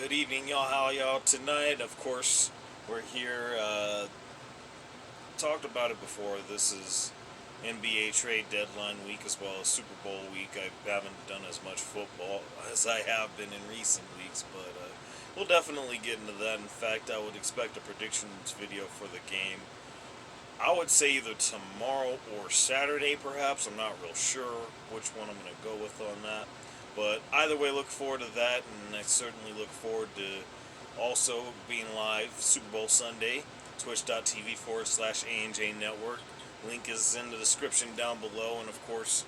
Good evening, y'all. How y'all tonight? Of course, we're here. Talked about it before. This is NBA trade deadline week as well as Super Bowl week. I haven't done as much football as I have been in recent weeks, but we'll definitely get into that. In fact, I would expect a predictions video for the game. I would say either tomorrow or Saturday, perhaps. I'm not real sure which one I'm going to go with on that. But either way, look forward to that, and I certainly look forward to also being live Super Bowl Sunday, twitch.tv/ANJ Network. Link is in the description down below, and of course,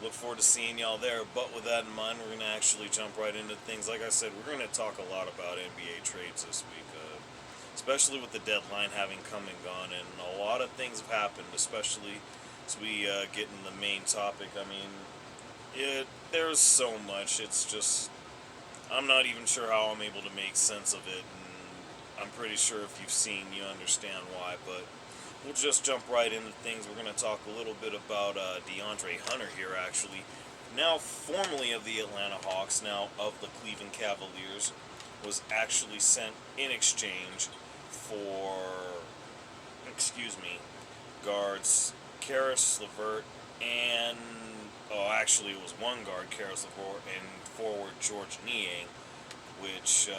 look forward to seeing y'all there. But with that in mind, we're going to actually jump right into things. Like I said, we're going to talk a lot about NBA trades this week, especially with the deadline having come and gone, and a lot of things have happened, especially as we get in the main topic. I mean, there's so much. It's just I'm not even sure how I'm able to make sense of it, and I'm pretty sure if you've seen, you understand why. But we'll just jump right into things. We're going to talk a little bit about DeAndre Hunter here, actually. Now formerly of the Atlanta Hawks, now of the Cleveland Cavaliers, was actually sent in exchange for, guards Karis LeVert and actually it was one guard, Karis LeVert, and forward George Niang, which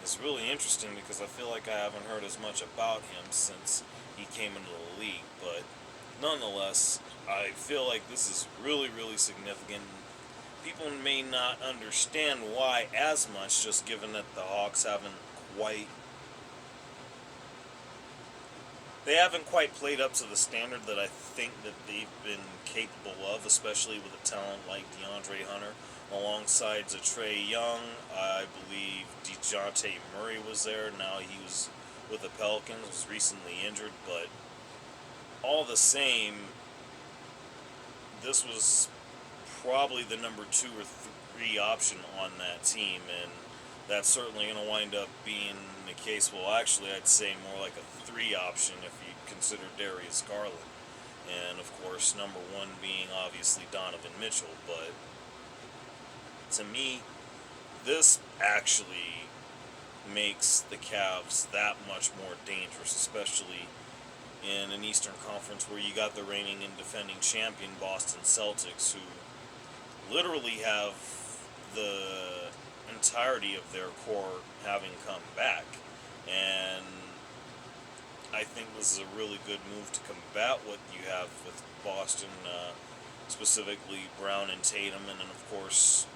is really interesting because I feel like I haven't heard as much about him since he came into the league. But nonetheless, I feel like this is really, really significant. People may not understand why as much, just given that the Hawks quite haven't quite played up to the standard that I think that they've been capable of, especially with a talent like DeAndre Hunter, alongside Trae Young. I believe DeJounte Murray was there. Now he was with the Pelicans, was recently injured, but all the same, this was probably the number 2 or 3 option on that team, and that's certainly going to wind up being the case. Well, actually, I'd say more like a 3 option if you consider Darius Garland. And, of course, number 1 being obviously Donovan Mitchell. But to me, this actually makes the Cavs that much more dangerous, especially in an Eastern Conference where you got the reigning and defending champion Boston Celtics, who literally have the entirety of their core having come back. And I think this is a really good move to combat what you have with Boston, specifically Brown and Tatum, and then of course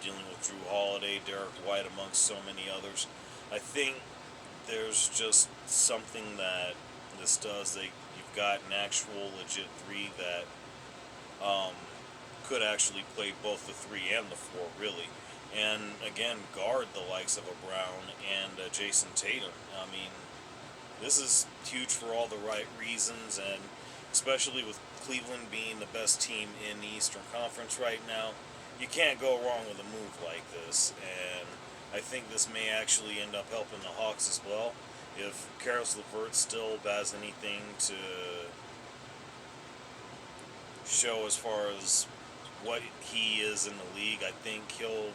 dealing with Drew Holiday, Derek White, amongst so many others. I think there's just something that this does. You've got an actual legit 3 that could actually play both the 3 and the 4, really. And again, guard the likes of a Brown and Jason Tatum. I mean, this is huge for all the right reasons, and especially with Cleveland being the best team in the Eastern Conference right now, you can't go wrong with a move like this. And I think this may actually end up helping the Hawks as well. If Karis LeVert still has anything to show as far as what he is in the league, I think he'll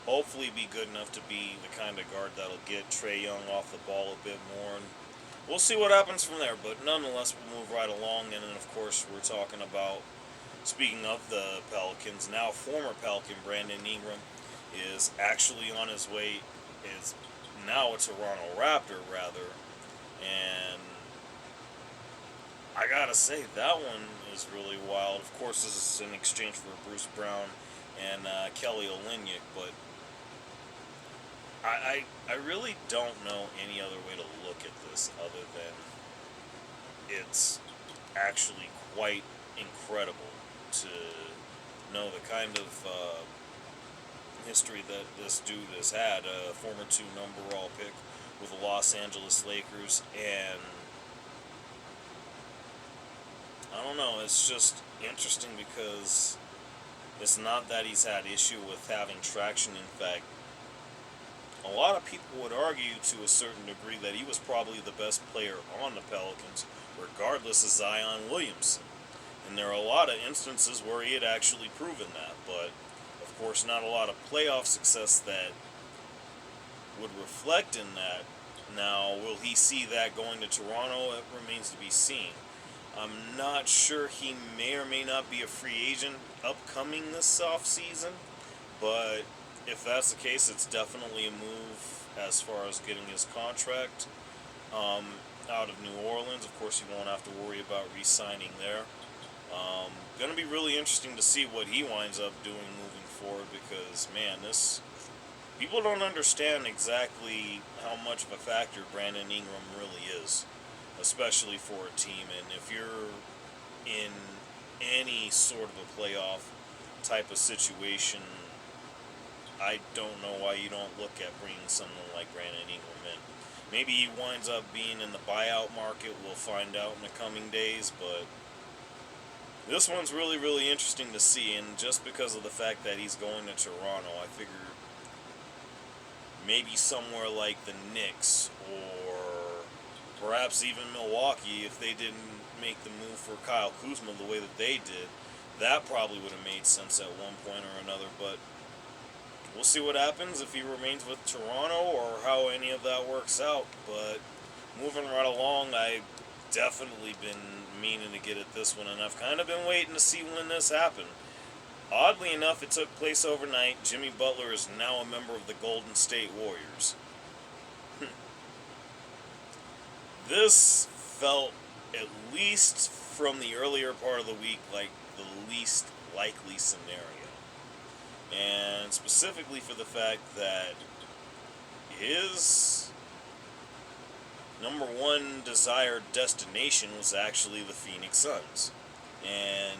hopefully be good enough to be the kind of guard that'll get Trae Young off the ball a bit more, and we'll see what happens from there. But nonetheless, we'll move right along, and then of course we're talking about, speaking of the Pelicans, now former Pelican Brandon Ingram is actually on his way, is now a Toronto Raptor rather, and I gotta say, that one is really wild. Of course, this is in exchange for Bruce Brown and Kelly Olynyk, but I really don't know any other way to look at this other than it's actually quite incredible to know the kind of history that this dude has had. A former 2 number all pick with the Los Angeles Lakers, and I don't know, it's just interesting because it's not that he's had issue with having traction. In fact, a lot of people would argue to a certain degree that he was probably the best player on the Pelicans, regardless of Zion Williamson. And there are a lot of instances where he had actually proven that, but of course not a lot of playoff success that would reflect in that. Now, will he see that going to Toronto? It remains to be seen. I'm not sure, he may or may not be a free agent upcoming this offseason, but if that's the case, it's definitely a move as far as getting his contract um, out of New Orleans. Of course, you won't have to worry about re-signing there. Going to be really interesting to see what he winds up doing moving forward, because, man, this people don't understand exactly how much of a factor Brandon Ingram really is, especially for a team. And if you're in any sort of a playoff type of situation, I don't know why you don't look at bringing someone like Brandon Ingram in. Maybe he winds up being in the buyout market. We'll find out in the coming days, but this one's really, really interesting to see. And just because of the fact that he's going to Toronto, I figure maybe somewhere like the Knicks or perhaps even Milwaukee, if they didn't make the move for Kyle Kuzma the way that they did, that probably would have made sense at one point or another. But we'll see what happens if he remains with Toronto or how any of that works out. But moving right along, I've definitely been meaning to get at this one, and I've kind of been waiting to see when this happened. Oddly enough, it took place overnight. Jimmy Butler is now a member of the Golden State Warriors. This felt, at least from the earlier part of the week, like the least likely scenario. And specifically for the fact that his number one desired destination was actually the Phoenix Suns. And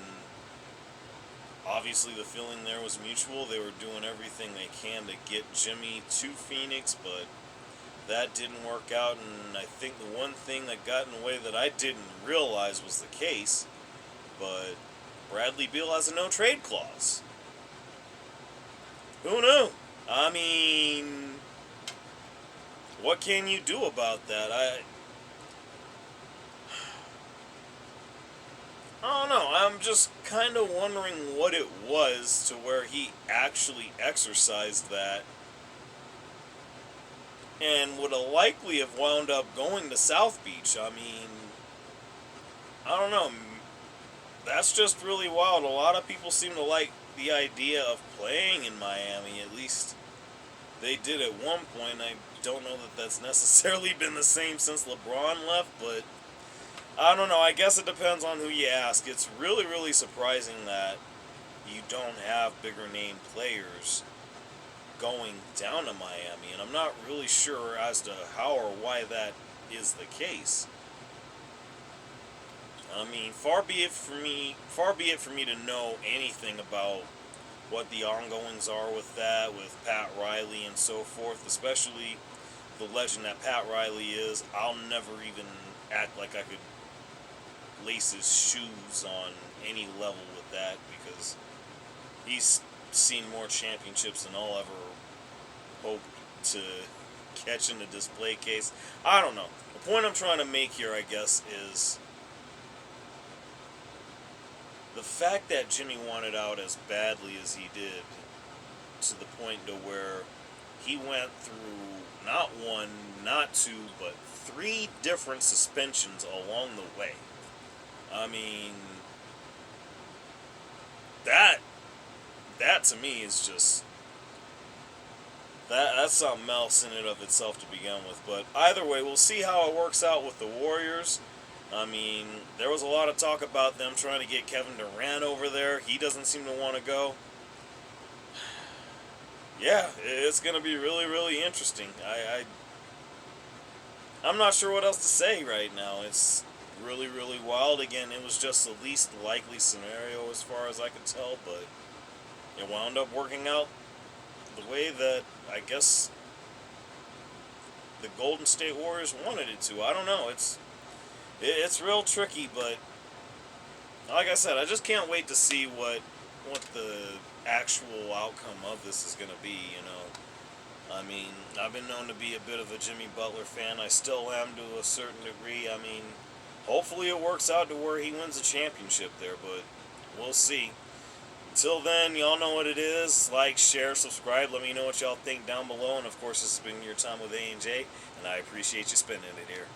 obviously the feeling there was mutual. They were doing everything they can to get Jimmy to Phoenix, but that didn't work out. And I think the one thing that got in the way that I didn't realize was the case, but Bradley Beal has a no-trade clause. Who knew? I mean, what can you do about that? I don't know. I'm just kind of wondering what it was to where he actually exercised that and would have likely have wound up going to South Beach. I mean, I don't know. That's just really wild. A lot of people seem to like the idea of playing in Miami. At least they did at one point. I don't know that that's necessarily been the same since LeBron left, but I don't know. I guess it depends on who you ask. It's really, really surprising that you don't have bigger name players going down to Miami, and I'm not really sure as to how or why that is the case. I mean, far be it for me to know anything about what the ongoings are with that, with Pat Riley and so forth, especially the legend that Pat Riley is. I'll never even act like I could lace his shoes on any level with that, because he's seen more championships than I'll ever hope to catch in a display case. I don't know. The point I'm trying to make here, I guess, is the fact that Jimmy wanted out as badly as he did, to the point to where he went through not one, not two, but 3 different suspensions along the way. I mean, that to me is just, that's something else in and of itself to begin with. But either way, we'll see how it works out with the Warriors. I mean, there was a lot of talk about them trying to get Kevin Durant over there. He doesn't seem to want to go. Yeah, it's going to be really, really interesting. I'm not sure what else to say right now. It's really, really wild. Again, it was just the least likely scenario as far as I could tell, but it wound up working out the way that I guess the Golden State Warriors wanted it to. I don't know. It's real tricky, but like I said, I just can't wait to see what the actual outcome of this is going to be, you know. I mean, I've been known to be a bit of a Jimmy Butler fan. I still am to a certain degree. I mean, hopefully it works out to where he wins a championship there, but we'll see. Till then, y'all know what it is. Like, share, subscribe. Let me know what y'all think down below. And of course, this has been your time with A and J, and I appreciate you spending it here.